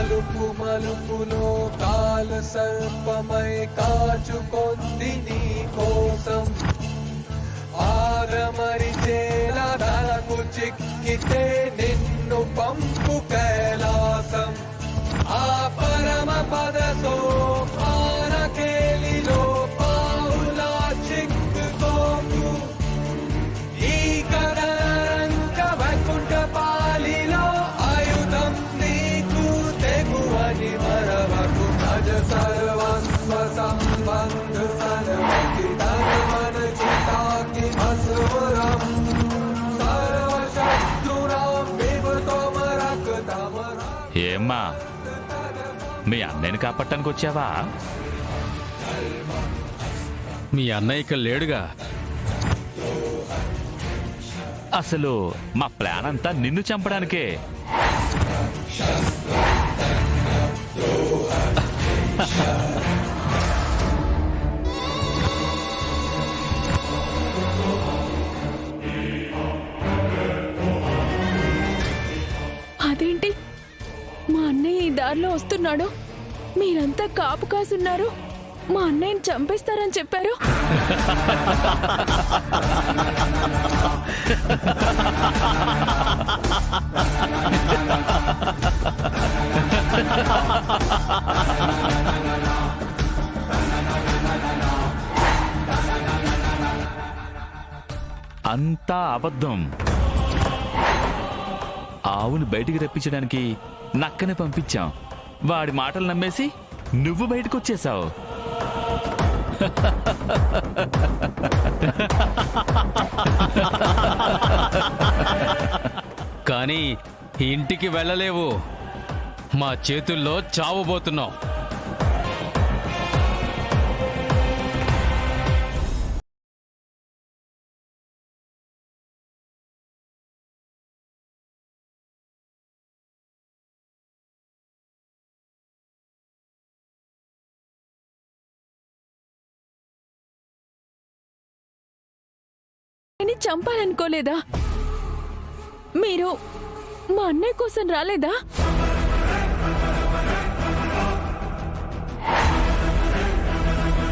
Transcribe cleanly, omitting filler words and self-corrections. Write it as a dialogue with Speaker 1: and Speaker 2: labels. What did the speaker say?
Speaker 1: మలుపు మలుపులో కాల సర్పమై కాచుకొంది నీ కోసం ఆరమరిచేలా తనకు చిక్కితే నిన్ను పంపు కైలాసం ఆ పరమ పద సోపానకేలిలో పావులా చిక్కుకోకు ఈ కదరంగ వైకుంఠ పాలిలో ఆయుధం నీకు తెగువని మరవకు భజ సర్వస్వ సంబంధ సర్వతి ధర్మన చితాకి అసురం సర్వశత్రురాం విభుతోమ రక్తమరా.
Speaker 2: ఏమ్మా, మీ అన్నయ్యని కాపాడటానికి వచ్చావా?
Speaker 3: మీ అన్నయ్య ఇక్కడ లేడుగా.
Speaker 2: అసలు మా ప్లాన్ అంతా నిన్ను చంపడానికే.
Speaker 4: అదేంటి, మా అన్నయ్య ఈ దారిలో వస్తున్నాడు, మీరంతా కాపు కాసున్నారు, మా అన్నయ్యని చంపేస్తారని చెప్పారు.
Speaker 2: అంతా అబద్ధం. ఆవుని బయటికి రప్పించడానికి నక్కని పంపించాం. వాడి మాటలు నమ్మేసి నువ్వు బయటకు వచ్చేసావు.
Speaker 3: కానీ ఇంటికి వెళ్ళలేవు, మా చేతుల్లో చావబోతున్నావు.
Speaker 4: చంపాలనుకోలేదా? మీరు మా అన్నయ్య కోసం రాలేదా?